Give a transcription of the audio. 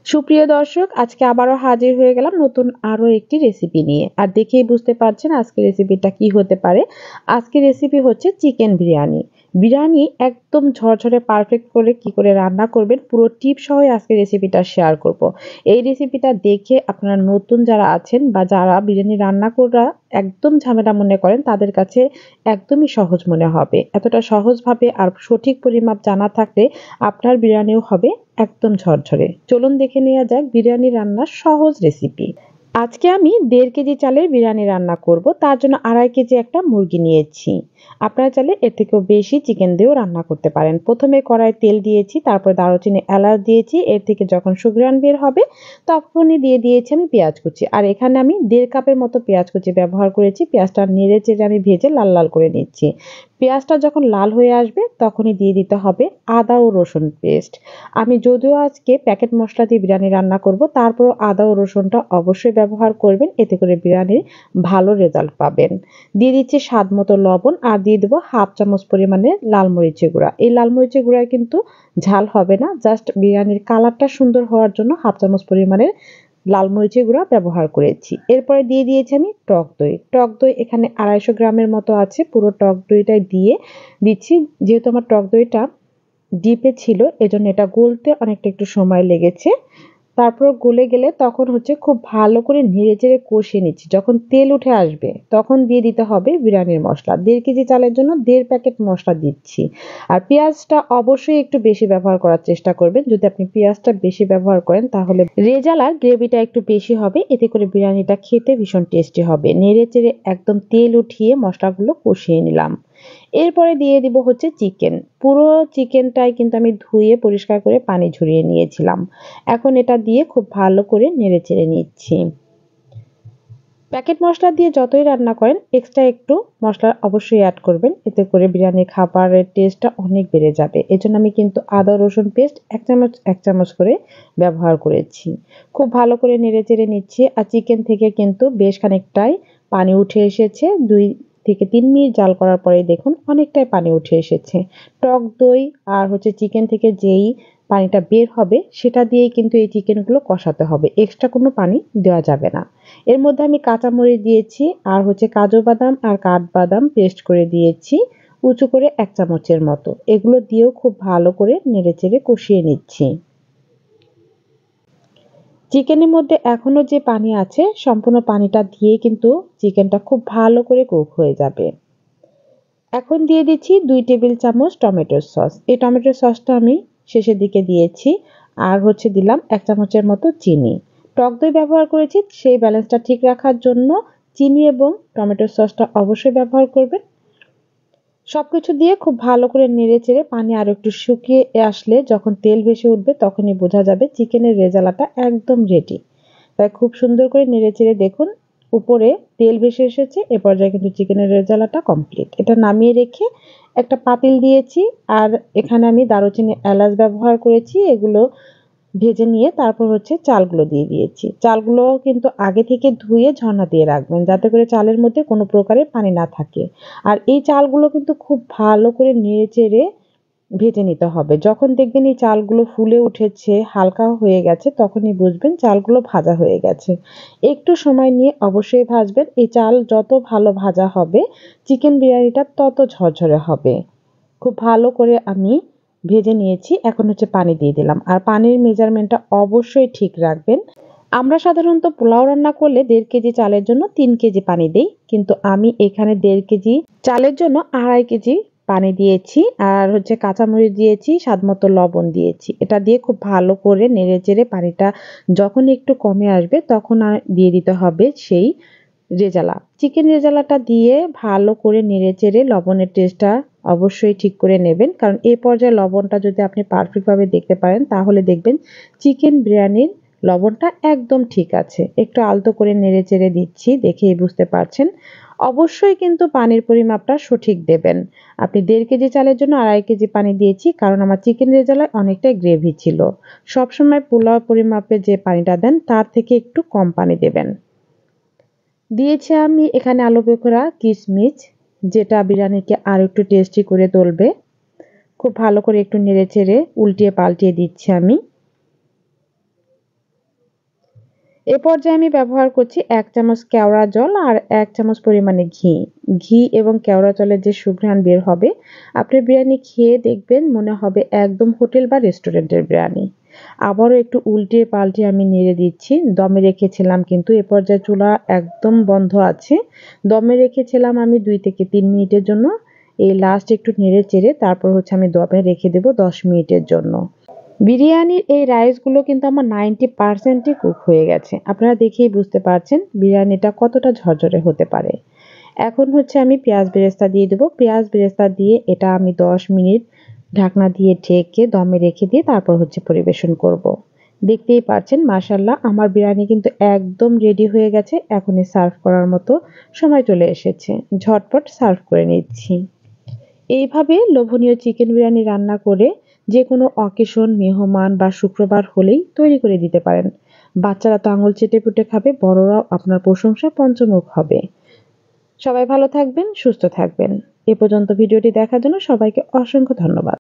সুপ্রিয় দর্শক, আজকে আবারও হাজির হয়ে গেলাম নতুন আরো একটি রেসিপি নিয়ে। আর দেখেই বুঝতে পারছেন আজকের রেসিপিটা কি হতে পারে। আজকের রেসিপি হচ্ছে চিকেন বিরিয়ানি। বিরিয়ানি একদম ঝরঝরে পারফেক্ট করে কি করে রান্না করবেন পুরো টিপ সহ আজকের রেসিপিটা শেয়ার করব। এই রেসিপিটা দেখে আপনারা নতুন যারা আছেন বা যারা বিরিয়ানি রান্না করা একদম ঝামেলা মনে করেন তাদের কাছে একদমই সহজ মনে হবে। এতটা সহজভাবে আর সঠিক পরিমাপ জানা থাকলে আপনার বিরিয়ানিও হবে একদম ঝরঝরে। চলুন দেখে নেওয়া যাক বিরিয়ানি রান্নার সহজ রেসিপি। আজকে আমি ১.৫ কেজি চালের বিরিয়ানি রান্না করব। তার জন্য ২.৫ কেজি একটা মুরগি নিয়েছি। আপনারা চাইলে এর থেকেও বেশি চিকেন দিয়েও রান্না করতে পারেন। প্রথমে কড়াইয়ে তেল দিয়েছি, তারপর দারুচিনি, এলাচ দিয়েছি। এর থেকে যখন সুঘ্রাণ বের হবে তখনই দিয়ে দিয়েছি আমি পেঁয়াজ কুচি। আর এখানে আমি ১.৫ কাপের মতো পেঁয়াজ কুচি ব্যবহার করেছি। পেঁয়াজটা নেড়ে চেড়ে আমি ভেজে লাল লাল করে নিচ্ছি। পেঁয়াজটা যখন লাল হয়ে আসবে তখনই দিয়ে দিতে হবে আদা ও রসুন পেস্ট। আমি যদিও আজকে প্যাকেট মশলা দিয়ে বিরিয়ানি রান্না করব, তারপরও আদা ও রসুনটা অবশ্যই ব্যবহার করবেন, এতে করে বিরিয়ানির ভালো রেজাল্ট পাবেন। দিয়ে দিচ্ছি স্বাদ মতো লবণ আর দিয়ে দেবো 1/2 চামচ পরিমাণে লাল মরিচের গুঁড়া। এই লাল মরিচের গুঁড়ায় কিন্তু ঝাল হবে না, জাস্ট বিরিয়ানির কালারটা সুন্দর হওয়ার জন্য 1/2 চামচ পরিমাণের লাল মরিচের গুঁড়া ব্যবহার করেছি। এরপরে দিয়ে দিয়েছি আমি টক দই। টক দই এখানে 250 গ্রামের মতো আছে। পুরো টক দইটাই দিয়ে দিচ্ছি। যেহেতু আমার টক দইটা ডিপে ছিল এজন্য এটা গলতে অনেকটা একটু সময় লেগেছে। তারপর গলে গেলে তখন হচ্ছে খুব ভালো করে নেড়েচেড়ে কষিয়ে নিচ্ছি। যখন তেল উঠে আসবে তখন দিয়ে দিতে হবে বিরিয়ানির মসলা। ১.৫ কেজি চালের জন্য ১.৫ প্যাকেট মসলা দিচ্ছি। আর পেঁয়াজটা অবশ্যই একটু বেশি ব্যবহার করার চেষ্টা করবেন। যদি আপনি পেঁয়াজটা বেশি ব্যবহার করেন তাহলে রেজালার গ্রেভিটা একটু বেশি হবে, এতে করে বিরিয়ানিটা খেতে ভীষণ টেস্টি হবে। নেড়েচেড়ে একদম তেল উঠিয়ে মশলাগুলো কষিয়ে নিলাম। এরপরে দিয়ে দিব হচ্ছে চিকেন। পুরো চিকেনটাই কিন্তু আমি ধুয়ে পরিষ্কার করে পানি ঝরিয়ে নিয়েছিলাম। এখন এটা দিয়ে খুব ভালো করে নেড়েচেড়ে নিচ্ছি। প্যাকেট মসলা দিয়ে যতই রান্না করেন এক্সট্রা একটু মসলা অবশ্যই অ্যাড করবেন, এতে করে বিরিয়ানির খাবারের টেস্টটা অনেক বেড়ে যাবে। এজন্য আমি কিন্তু আদা রসুন পেস্ট ১ চামচ করে ব্যবহার করেছি। খুব ভালো করে নেড়েচেড়ে নিচ্ছি। আর চিকেন থেকে কিন্তু বেশ খানিকটাই পানি উঠে এসেছে। ২ থেকে ৩ মিনিট জাল করার পরেই দেখুন অনেকটাই পানি উঠে এসেছে। টক দই আর হচ্ছে চিকেন থেকে যেই পানিটা বের হবে সেটা দিয়েই কিন্তু এই চিকেনগুলো কষাতে হবে। এক্সট্রা কোনো পানি দেওয়া যাবে না। এর মধ্যে আমি কাঁচামরিচ দিয়েছি আর হচ্ছে কাজু বাদাম আর কাঠবাদাম পেস্ট করে দিয়েছি উঁচু করে ১ চামচের মতো। এগুলো দিয়েও খুব ভালো করে নেড়েচেড়ে কষিয়ে নিচ্ছি। চিকেনের মধ্যে এখনো যে পানি আছে সম্পূর্ণ পানিটা দিয়ে কিন্তু চিকেনটা খুব ভালো করে কুক হয়ে যাবে। এখন দিয়ে দিচ্ছি ২ টেবিল চামচ টমেটোর সস। এই টমেটোর সসটা আমি শেষের দিকে দিয়েছি। আর হচ্ছে দিলাম ১ চামচের মতো চিনি। টক দই ব্যবহার করেছি, সেই ব্যালেন্সটা ঠিক রাখার জন্য চিনি এবং টমেটোর সসটা অবশ্যই ব্যবহার করবেন। সবকিছু দিয়ে খুব ভালো করে নেড়েচেড়ে পানি আরো একটু শুকিয়ে আসলে যখন তেল ভেসে উঠবে তখনই বোঝা যাবে চিকেনের রেজালাটা একদম রেডি। তাই খুব সুন্দর করে নেড়েচেড়ে দেখুন উপরে তেল ভেসে এসেছে। এ পর্যায়ে কিন্তু চিকেনের রেজালাটা কমপ্লিট। এটা নামিয়ে রেখে একটা পাতিল দিয়েছি। আর এখানে আমি দারুচিনি, এলাচ ব্যবহার করেছি। এগুলো ভেজে নিয়ে তারপর হচ্ছে চালগুলো দিয়ে দিয়েছি। চালগুলো কিন্তু আগে থেকে ধুয়ে ঝরনা দিয়ে রাখবেন যাতে করে চালের মধ্যে কোনো প্রকারের পানি না থাকে। আর এই চালগুলো কিন্তু খুব ভালো করে নেড়েচেড়ে ভেজে নিতে হবে। যখন দেখবেন এই চালগুলো ফুলে উঠেছে, হালকা হয়ে গেছে তখনই বুঝবেন চালগুলো ভাজা হয়ে গেছে। একটু সময় নিয়ে অবশ্যই ভাজবেন। এই চাল যত ভালো ভাজা হবে চিকেন বিরিয়ানিটা তত ঝরঝরে হবে। খুব ভালো করে আমি ভেজে নিয়েছি। এখন হচ্ছে পানি দিয়ে দিলাম। আর পানির মেজারমেন্টটা অবশ্যই ঠিক রাখবেন। আমরা সাধারণত পোলাও রান্না করলে ১.৫ কেজি চালের জন্য ৩ কেজি পানি দেই। কিন্তু আমি এখানে ১.৫ কেজি চালের জন্য ২.৫ কেজি পানি দিয়েছি। আর হচ্ছে কাঁচামরিচ দিয়েছি, স্বাদমতো লবণ দিয়েছি। এটা দিয়ে খুব ভালো করে নেড়েচেড়ে পানিটা যখন একটু কমে আসবে তখন দিয়ে দিতে হবে সেই রেজালা। চিকেন রেজালাটা দিয়ে ভালো করে নেড়েচেড়ে লবণের টেস্টটা অবশ্যই ঠিক করে নেবেন। কারণ এই পর্যায়ে লবণটা যদি আপনি পারফেক্টভাবে দেখতে পারেন তাহলে দেখবেন চিকেন বিরিয়ানির লবণটা একদম ঠিক আছে। একটু আলতো করে নেড়েচেড়ে দিচ্ছি, দেখেই বুঝতে পারছেন। অবশ্যই কিন্তু পানির পরিমাপটা সঠিক দেবেন। আপনি ১.৫ কেজি চালের জন্য ২.৫ কেজি পানি দিয়েছি কারণ আমার চিকেন রেজালায় অনেকটাই গ্রেভি ছিল। সবসময় পোলাও পরিমাপে যে পানিটা দেন তার থেকে একটু কম পানি দেবেন। দিয়েছি আমি এখানে আলু বোখরা, কিশমিশ, যেটা বিরিয়ানিকে আরো একটু টেস্টি করে তুলবে। খুব ভালো করে একটু নেড়েচেড়ে উল্টিয়ে পাল্টিয়ে দিচ্ছি আমি। এ পর্যায়ে আমি ব্যবহার করছি ১ চামচ কেওড়া জল আর ১ চামচ পরিমাণে ঘি। ঘি এবং কেওড়া জলের যে সুঘ্রাণ বের হবে, আপনি বিরিয়ানি খেয়ে দেখবেন মনে হবে একদম হোটেল বা রেস্টুরেন্টের বিরিয়ানি। আবারও একটু উল্টিয়ে পাল্টিয়ে আমি নেড়ে দিচ্ছি। দমে রেখেছিলাম কিন্তু এ পর্যায়ে চুলা একদম বন্ধ আছে। দমে রেখেছিলাম আমি ২ থেকে ৩ মিনিটের জন্য। এই লাস্ট একটু নেড়ে চেড়ে তারপর হচ্ছে আমি দমে রেখে দেব ১০ মিনিটের জন্য। বিরিয়ানির এই রাইসগুলো কিন্তু আমার 90% কুক হয়ে গেছে। আপনারা দেখেই বুঝতে পারছেন বিরিয়ানিটা কতটা ঝরঝরে হতে পারে। এখন হচ্ছে আমি পেঁয়াজ বেরেস্তা দিয়ে দেবো। পেঁয়াজ বেরেস্তা দিয়ে এটা আমি ১০ মিনিট ঢাকনা দিয়ে ঢেকে দমে রেখে দিয়ে তারপর হচ্ছে পরিবেশন করব। দেখতেই পাচ্ছেন মাশাআল্লাহ আমার বিরিয়ানি কিন্তু একদম রেডি হয়ে গেছে। এখনই সার্ভ করার মতো সময় চলে এসেছে। ঝটপট সার্ভ করে নিচ্ছি। এইভাবে লোভনীয় চিকেন বিরিয়ানি রান্না করে যেকোনো অকেশন, মেহমান বা শুক্রবার হলেই তৈরি করে দিতে পারেন। বাচ্চারা তো আঙুল চেটেপুটে খাবে, বড়রাও আপনার প্রশংসায় পঞ্চমুখ হবে। সবাই ভালো থাকবেন, সুস্থ থাকবেন। এ পর্যন্ত ভিডিওটি দেখার জন্য সবাইকে অসংখ্য ধন্যবাদ।